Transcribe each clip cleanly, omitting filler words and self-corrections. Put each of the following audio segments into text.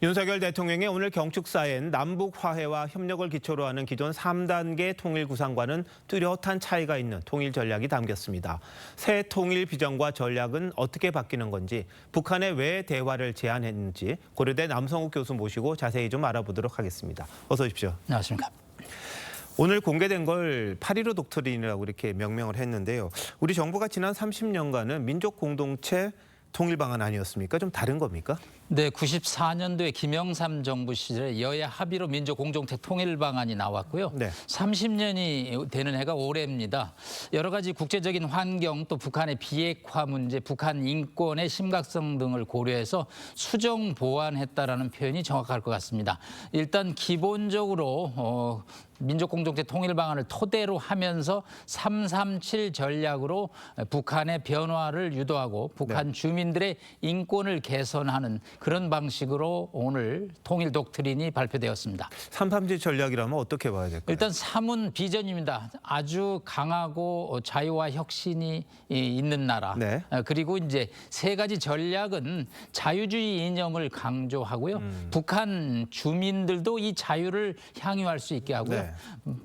윤석열 대통령의 오늘 경축사엔 남북 화해와 협력을 기초로 하는 기존 3단계 통일 구상과는 뚜렷한 차이가 있는 통일 전략이 담겼습니다. 새 통일 비전과 전략은 어떻게 바뀌는 건지, 북한에 왜 대화를 제안했는지 고려대 남성욱 교수 모시고 자세히 좀 알아보도록 하겠습니다. 어서 오십시오. 안녕하십니까. 오늘 공개된 걸 8.15 독트린이라고 이렇게 명명을 했는데요. 우리 정부가 지난 30년간은 민족 공동체 통일 방안 아니었습니까? 좀 다른 겁니까? 네, 94년도에 김영삼 정부 시절에 여야 합의로 민족 공동체 통일 방안이 나왔고요. 네. 30년이 되는 해가 올해입니다. 여러 가지 국제적인 환경, 또 북한의 비핵화 문제, 북한 인권의 심각성 등을 고려해서 수정 보완했다라는 표현이 정확할 것 같습니다. 일단 기본적으로 민족 공동체 통일 방안을 토대로 하면서 337 전략으로 북한의 변화를 유도하고 북한 주민들의 인권을 개선하는 그런 방식으로 오늘 통일 독트린이 발표되었습니다. 337 전략이라면 어떻게 봐야 될까요? 일단 3은 비전입니다. 아주 강하고 자유와 혁신이 있는 나라. 네. 그리고 이제 세 가지 전략은 자유주의 이념을 강조하고요. 북한 주민들도 이 자유를 향유할 수 있게 하고요. 네.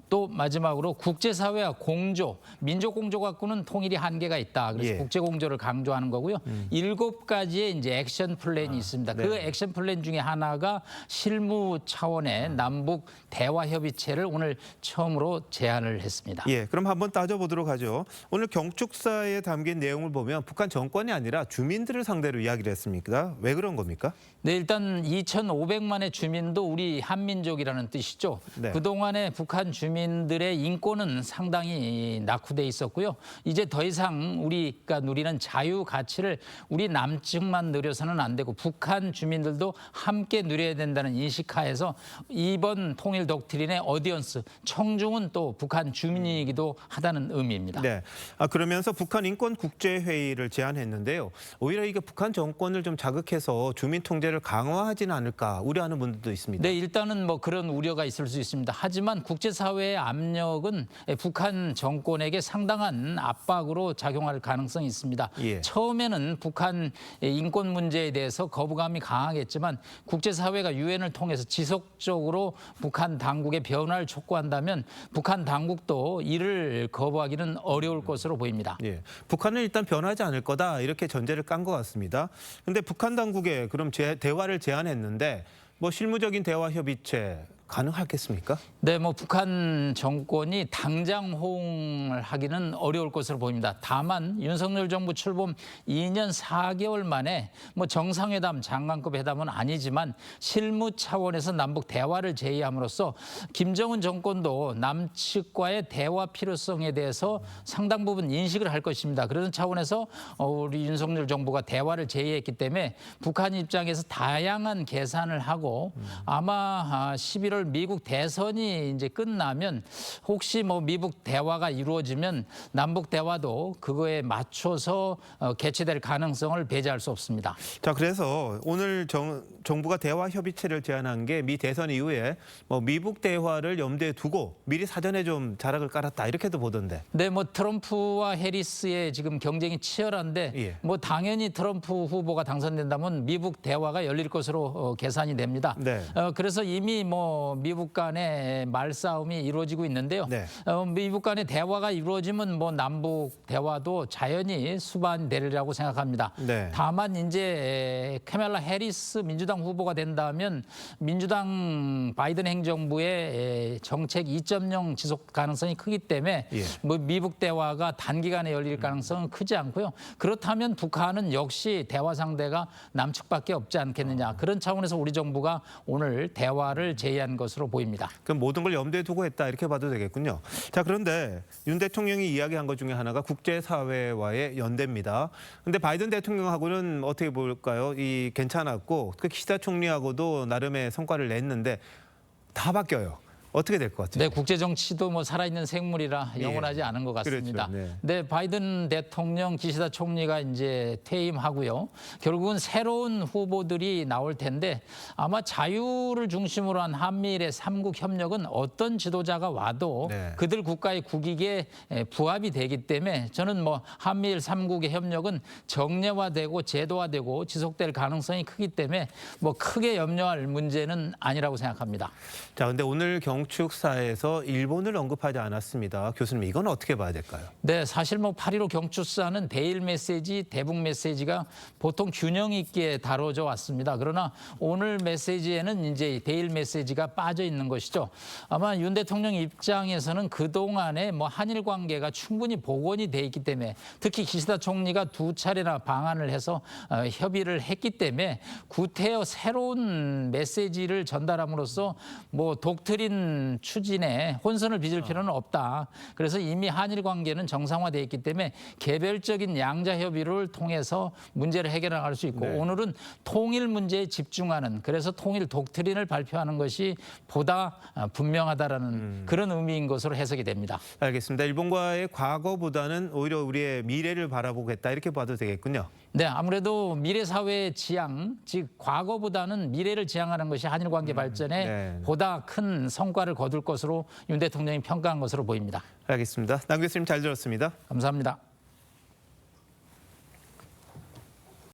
또 마지막으로 국제사회와 공조, 민족 공조 갖고는 통일이 한계가 있다. 그래서 예. 국제 공조를 강조하는 거고요. 7가지의 이제 액션 플랜이 있습니다. 네. 그 액션 플랜 중에 하나가 실무 차원의 남북 대화 협의체를 오늘 처음으로 제안을 했습니다. 예, 그럼 한번 따져보도록 하죠. 오늘 경축사에 담긴 내용을 보면 북한 정권이 아니라 주민들을 상대로 이야기를 했습니까? 왜 그런 겁니까? 네, 일단 2,500만의 주민도 우리 한민족이라는 뜻이죠. 네. 그동안에 북한 주민들의 인권은 상당히 낙후돼 있었고요. 이제 더 이상 우리가 누리는 자유 가치를 우리 남측만 누려서는 안 되고 북한 주민들도 함께 누려야 된다는 인식하에서 이번 통일 독트린의 어디언스, 청중은 또 북한 주민이기도 하다는 의미입니다. 네. 그러면서 북한 인권 국제회의를 제안했는데요. 오히려 이게 북한 정권을 좀 자극해서 주민 통제를 강화하지는 않을까 우려하는 분들도 있습니다. 네, 일단은 뭐 그런 우려가 있을 수 있습니다. 하지만 국제사회의 압력은 북한 정권에게 상당한 압박으로 작용할 가능성이 있습니다. 예. 처음에는 북한 인권 문제에 대해서 거부감이 강하겠지만 국제사회가 유엔을 통해서 지속적으로 북한 당국의 변화를 촉구한다면 북한 당국도 이를 거부하기는 어려울 것으로 보입니다. 예, 북한은 일단 변하지 않을 거다 이렇게 전제를 깐 것 같습니다. 그런데 북한 당국에 그럼 대화를 제안했는데 뭐 실무적인 대화 협의체 가능하겠습니까? 네, 뭐 북한 정권이 당장 호응을 하기는 어려울 것으로 보입니다. 다만 윤석열 정부 출범 2년 4개월 만에 뭐 정상회담, 장관급 회담은 아니지만 실무 차원에서 남북 대화를 제의함으로써 김정은 정권도 남측과의 대화 필요성에 대해서 상당 부분 인식을 할 것입니다. 그런 차원에서 우리 윤석열 정부가 대화를 제의했기 때문에 북한 입장에서 다양한 계산을 하고 아마 11월 미국 대선이 이제 끝나면 혹시 뭐 미국 대화가 이루어지면 남북 대화도 그거에 맞춰서 개최될 가능성을 배제할 수 없습니다. 자, 그래서 오늘 정부가 대화 협의체를 제안한 게 미 대선 이후에 뭐 미북 대화를 염두에 두고 미리 사전에 좀 자락을 깔았다 이렇게도 보던데. 네, 뭐 트럼프와 해리스의 지금 경쟁이 치열한데 예. 뭐 당연히 트럼프 후보가 당선된다면 미북 대화가 열릴 것으로 계산이 됩니다. 네. 그래서 이미 뭐 미북 간의 말싸움이 이루어지고 있는데요. 네. 미북 간의 대화가 이루어지면 뭐 남북 대화도 자연히 수반되리라고 생각합니다. 네. 다만 이제 카멜라 해리스 민주당 후보가 된다면 민주당 바이든 행정부의 정책 2.0 지속 가능성이 크기 때문에 예. 뭐 미북 대화가 단기간에 열릴 가능성은 크지 않고요. 그렇다면 북한은 역시 대화 상대가 남측밖에 없지 않겠느냐. 그런 차원에서 우리 정부가 오늘 대화를 제의한 것으로 보입니다. 그럼 모든 걸 염두에 두고 했다 이렇게 봐도 되겠군요. 자, 그런데 윤 대통령이 이야기한 것 중에 하나가 국제사회와의 연대입니다. 그런데 바이든 대통령하고는 어떻게 볼까요? 괜찮았고 그 기시다 총리하고도 나름의 성과를 냈는데 다 바뀌어요. 어떻게 될 것 같아요? 네, 국제 정치도 뭐 살아있는 생물이라 영원하지 않은 것 같습니다. 그렇죠. 네. 네, 바이든 대통령, 기시다 총리가 이제 퇴임하고요. 결국은 새로운 후보들이 나올 텐데 아마 자유를 중심으로 한 한미일의 삼국 협력은 어떤 지도자가 와도 네. 그들 국가의 국익에 부합이 되기 때문에 저는 뭐 한미일 삼국의 협력은 정례화되고 제도화되고 지속될 가능성이 크기 때문에 뭐 크게 염려할 문제는 아니라고 생각합니다. 자, 근데 오늘 경축사에서 일본을 언급하지 않았습니다. 교수님, 이건 어떻게 봐야 될까요? 네, 사실 뭐 8.15 경축사는 대일 메시지, 대북 메시지가 보통 균형 있게 다뤄져 왔습니다. 그러나 오늘 메시지에는 이제 대일 메시지가 빠져 있는 것이죠. 아마 윤 대통령 입장에서는 그동안에 뭐 한일 관계가 충분히 복원이 돼 있기 때문에 특히 기시다 총리가 두 차례나 방한을 해서 협의를 했기 때문에 구태여 새로운 메시지를 전달함으로써 뭐 독트린 추진에 혼선을 빚을 필요는 없다. 그래서 이미 한일 관계는 정상화되어 있기 때문에 개별적인 양자 협의를 통해서 문제를 해결할 수 있고 네. 오늘은 통일 문제에 집중하는 그래서 통일 독트린을 발표하는 것이 보다 분명하다라는 그런 의미인 것으로 해석이 됩니다. 알겠습니다. 일본과의 과거보다는 오히려 우리의 미래를 바라보겠다 이렇게 봐도 되겠군요. 네, 아무래도 미래 사회의 지향, 즉 과거보다는 미래를 지향하는 것이 한일 관계 발전에 네. 보다 큰 성과를 거둘 것으로 윤 대통령이 평가한 것으로 보입니다. 알겠습니다. 남 교수님 잘 들었습니다. 감사합니다.